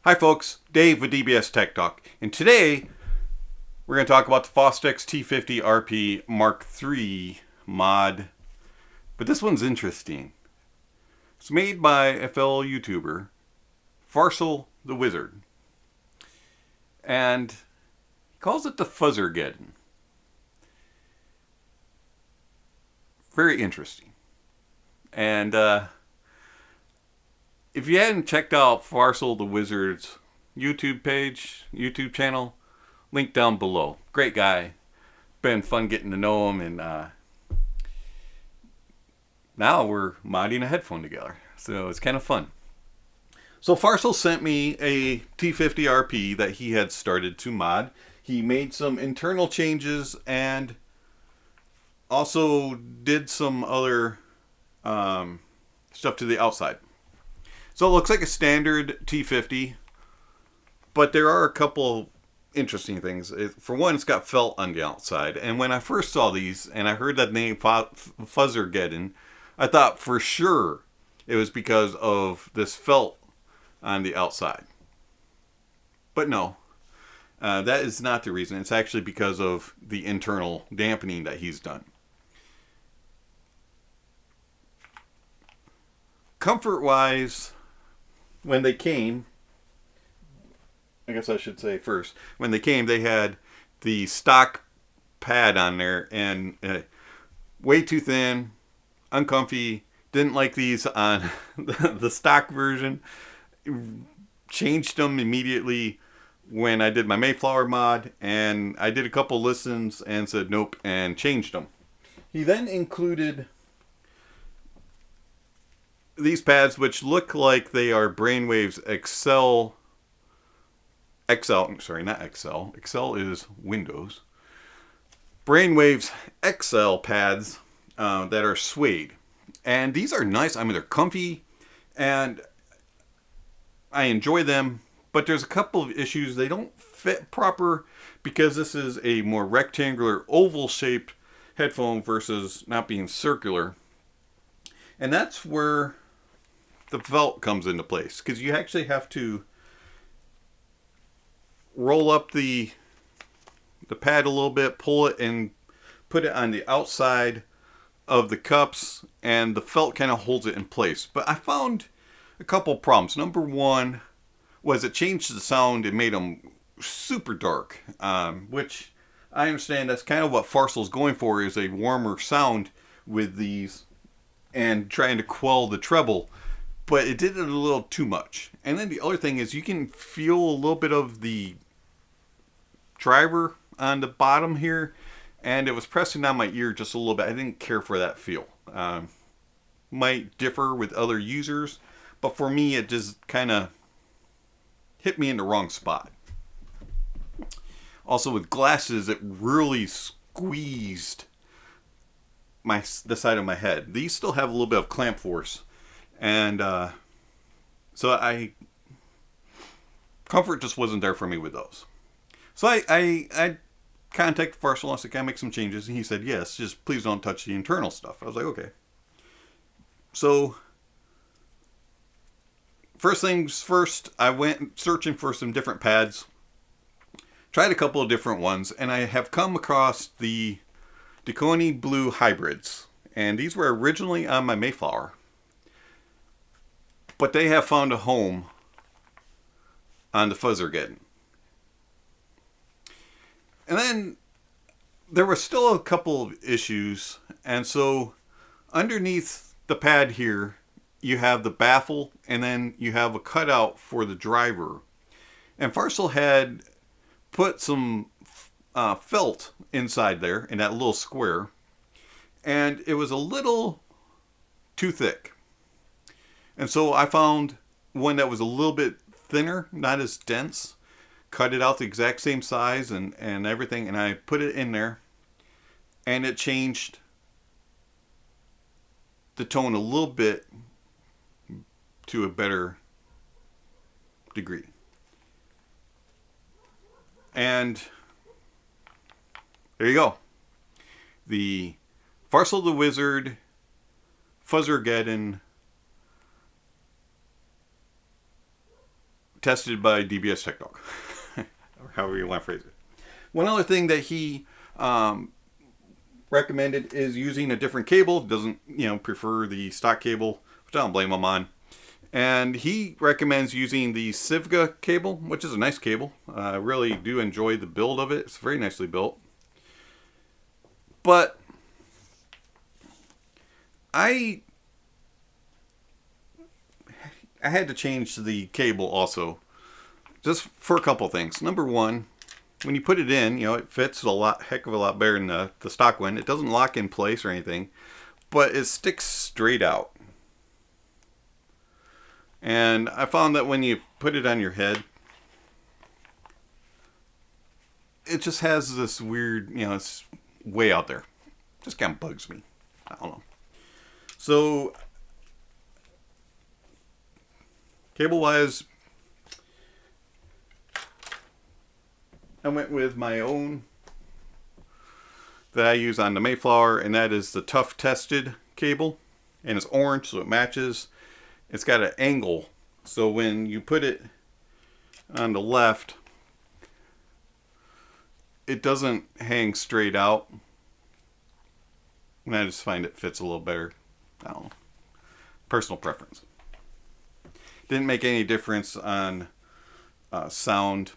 Hi folks, Dave with DBS Tech Talk, and today we're going to talk about the Fostex T50rp Mark III mod, but this one's interesting. It's made by a fellow YouTuber, Farsil the Wizard, and he calls it the Fuzzorgeddon. Very interesting. And if you hadn't checked out Farsil the Wizard's YouTube channel, link down below. Great guy. Been fun getting to know him, and now we're modding a headphone together. So it's kind of fun. So Farsil sent me a T50rp that he had started to mod. He made some internal changes and also did some other stuff to the outside. So it looks like a standard T50, but there are a couple interesting things. For one, it's got felt on the outside, and when I first saw these and I heard that name Fuzzorgeddon, I thought for sure it was because of this felt on the outside. But no, that is not the reason. It's actually because of the internal dampening that he's done. Comfort-wise, when they came, I guess I should say first, when they came, they had the stock pad on there, and way too thin, uncomfy. Didn't like these on the stock version. Changed them immediately when I did my Mayflower mod, and I did a couple listens and said nope and changed them. He then included these pads, which look like they are Brainwave's Excel is Windows. Brainwave's XL pads that are suede. And these are nice. I mean, they're comfy and I enjoy them, but there's a couple of issues. They don't fit proper because this is a more rectangular, oval shaped headphone versus not being circular. And that's where the felt comes into place, because you actually have to roll up the pad a little bit, pull it, and put it on the outside of the cups, and the felt kind of holds it in place. But I found a couple problems. Number one was it changed the sound. It made them super dark, which I understand that's kind of what Farsil's going for, is a warmer sound with these and trying to quell the treble. But it did it a little too much. And then the other thing is you can feel a little bit of the driver on the bottom here, and it was pressing down my ear just a little bit. I didn't care for that feel. Might differ with other users, but for me it just kind of hit me in the wrong spot. Also with glasses, it really squeezed the side of my head. These still have a little bit of clamp force. And so comfort just wasn't there for me with those. So I contacted Farsil. I said, can I make some changes? And he said, yes, just please don't touch the internal stuff. I was like, okay. So first things first, I went searching for some different pads. Tried a couple of different ones, and I have come across the Deconi Blue Hybrids. And these were originally on my Mayflower, but they have found a home on the Fuzzorgeddon. And then there were still a couple of issues, and so underneath the pad here you have the baffle, and then you have a cutout for the driver. And Farsil had put some felt inside there in that little square, and it was a little too thick. And so I found one that was a little bit thinner, not as dense, cut it out the exact same size and everything, and I put it in there, and it changed the tone a little bit to a better degree. And there you go. The Farsil the Wizard Fuzzorgeddon tested by DBS Tech Dog, or however you want to phrase it. One other thing that he recommended is using a different cable. Doesn't, prefer the stock cable, which I don't blame him on. And he recommends using the Civga cable, which is a nice cable. I really do enjoy the build of it. It's very nicely built. But I had to change the cable also, just for a couple things. Number one, when you put it in, it fits heck of a lot better than the stock one. It doesn't lock in place or anything, but it sticks straight out. And I found that when you put it on your head, it just has this weird, it's way out there. Just kind of bugs me. I don't know. So, cable-wise, I went with my own that I use on the Mayflower, and that is the Tough Tested cable. And it's orange, so it matches. It's got an angle, so when you put it on the left, it doesn't hang straight out. And I just find it fits a little better. I don't know. Personal preference. Didn't make any difference on sound.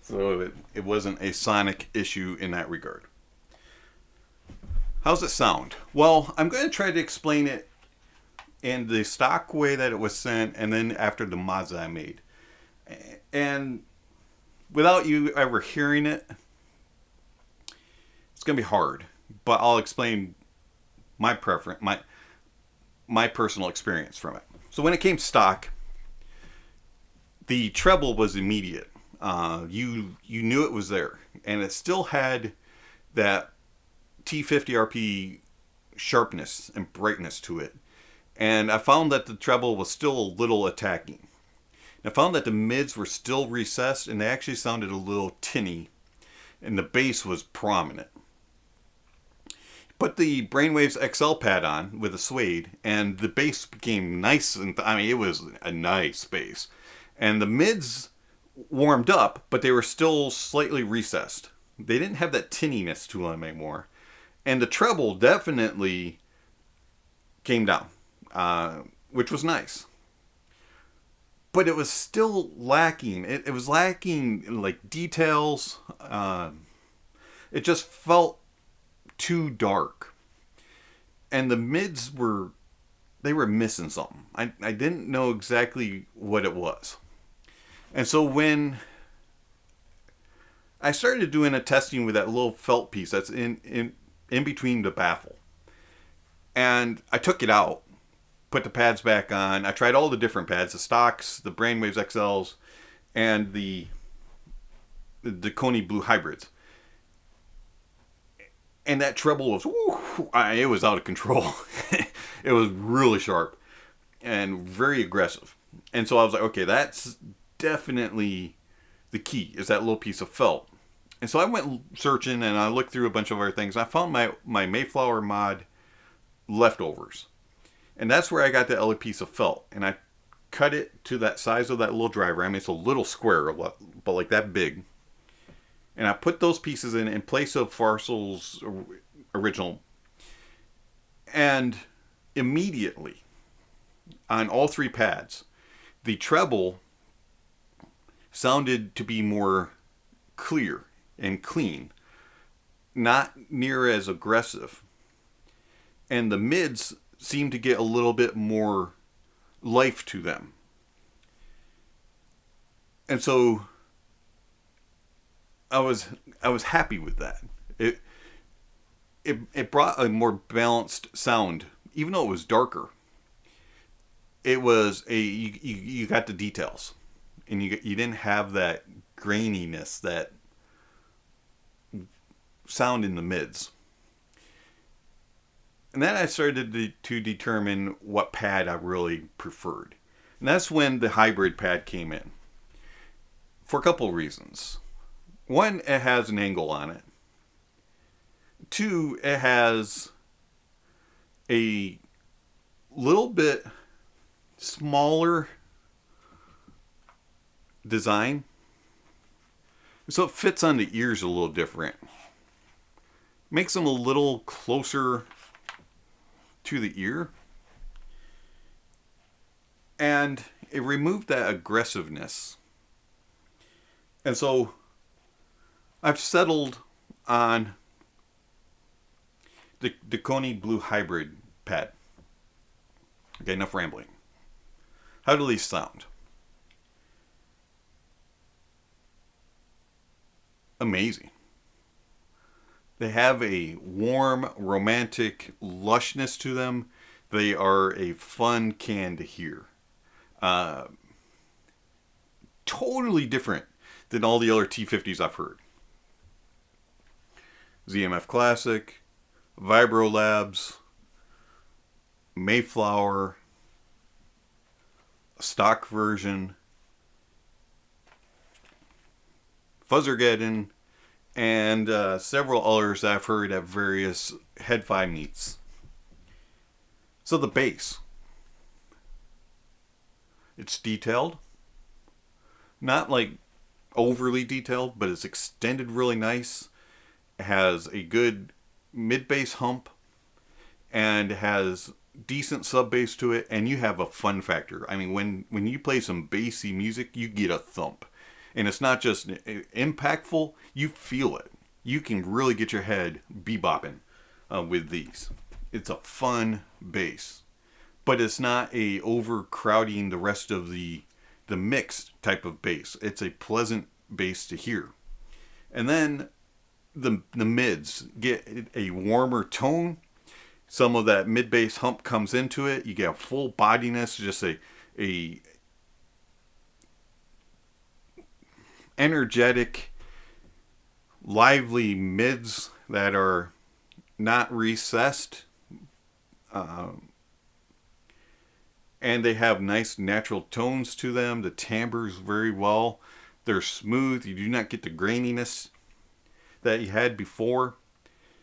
So it wasn't a sonic issue in that regard. How's it sound? Well, I'm going to try to explain it in the stock way that it was sent, and then after the mods that I made. And without you ever hearing it, it's going to be hard. But I'll explain my preference, my personal experience from it. So when it came stock, the treble was immediate. You knew it was there, and it still had that T50rp sharpness and brightness to it. And I found that the treble was still a little attacking. I found that the mids were still recessed, and they actually sounded a little tinny, and the bass was prominent. Put the Brainwaves XL pad on with a suede, and the bass became nice, and it was a nice bass. And the mids warmed up, but they were still slightly recessed. They didn't have that tinniness to them anymore. And the treble definitely came down, which was nice. But it was still lacking. It was lacking like details. It just felt too dark. And the mids were missing something. I didn't know exactly what it was. And so when I started doing a testing with that little felt piece that's in between the baffle, and I took it out, put the pads back on. I tried all the different pads, the stocks, the Brainwaves XLs, and the Coney Blue hybrids. And that treble was, it was out of control. It was really sharp and very aggressive. And so I was like, okay, that's definitely the key, is that little piece of felt. And so I went searching, and I looked through a bunch of other things. I found my Mayflower mod leftovers. And that's where I got the other piece of felt. And I cut it to that size of that little driver. It's a little square, but like that big. And I put those pieces in place of Farsil's original. And immediately, on all three pads, the treble sounded to be more clear and clean. Not near as aggressive. And the mids seemed to get a little bit more life to them. And so I was happy with that. It brought a more balanced sound, even though it was darker. It was you got the details, and you didn't have that graininess, that sound in the mids. And then I started to determine what pad I really preferred. And that's when the hybrid pad came in. For a couple of reasons. One, it has an angle on it. Two, it has a little bit smaller design. So it fits on the ears a little different. Makes them a little closer to the ear. And it removed that aggressiveness. And so I've settled on the Koni Blue Hybrid pad. Okay, enough rambling. How do these sound? Amazing. They have a warm, romantic lushness to them. They are a fun can to hear. Totally different than all the other T50s I've heard. ZMF Classic, Vibro Labs, Mayflower, stock version, Fuzzorgeddon, and several others I've heard at various head-fi meets. So the bass. It's detailed. Not like overly detailed, but it's extended really nice. It has a good mid-bass hump and has decent sub-bass to it, and you have a fun factor. I mean, when you play some bassy music, you get a thump. And it's not just impactful, you feel it. You can really get your head bebopping with these. It's a fun bass. But it's not a overcrowding the rest of the mixed type of bass. It's a pleasant bass to hear. And then the mids get a warmer tone. Some of that mid-bass hump comes into it. You get a full bodiness, just a energetic, lively mids that are not recessed. And they have nice natural tones to them. The timbres very well. They're smooth. You do not get the graininess that you had before.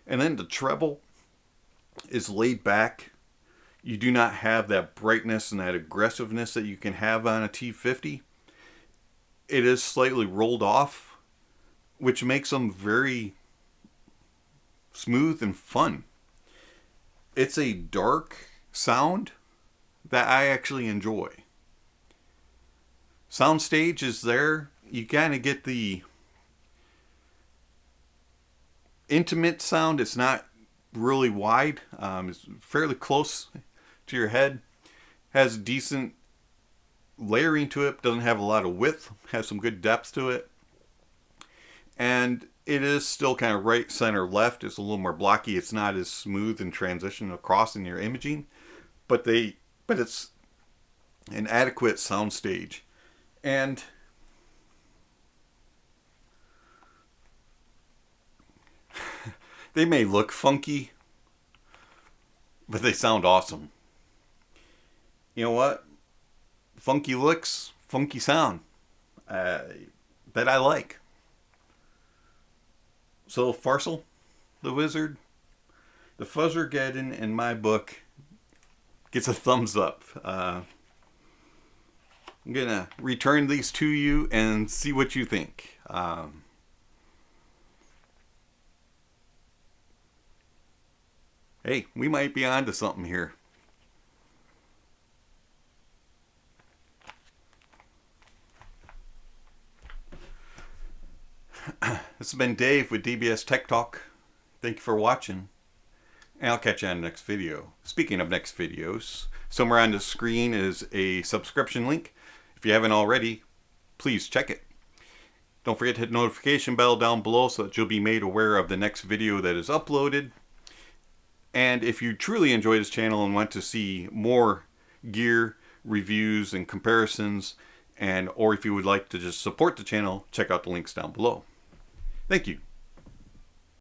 And then the treble is laid back. You do not have that brightness and that aggressiveness that you can have on a T50. It is slightly rolled off, which makes them very smooth and fun. It's a dark sound that I actually enjoy. Soundstage is there. You kind of get the intimate sound. It's not really wide. It's fairly close to your head. Has decent layering to it. Doesn't have a lot of width. Has some good depth to it. And it is still kind of right, center, left. It's a little more blocky. It's not as smooth in transition across in your imaging. But it's an adequate soundstage. And they may look funky, but they sound awesome. You know what? Funky looks, funky sound. That I like. So Farsil the Wizard, the Fuzzorgeddon in my book gets a thumbs up. I'm going to return these to you and see what you think. Hey, we might be onto something here. This has been Dave with DBS Tech Talk. Thank you for watching. And I'll catch you on the next video. Speaking of next videos, somewhere on the screen is a subscription link. If you haven't already, please check it. Don't forget to hit the notification bell down below so that you'll be made aware of the next video that is uploaded. And if you truly enjoy this channel and want to see more gear reviews and comparisons, or if you would like to just support the channel, check out the links down below. Thank you.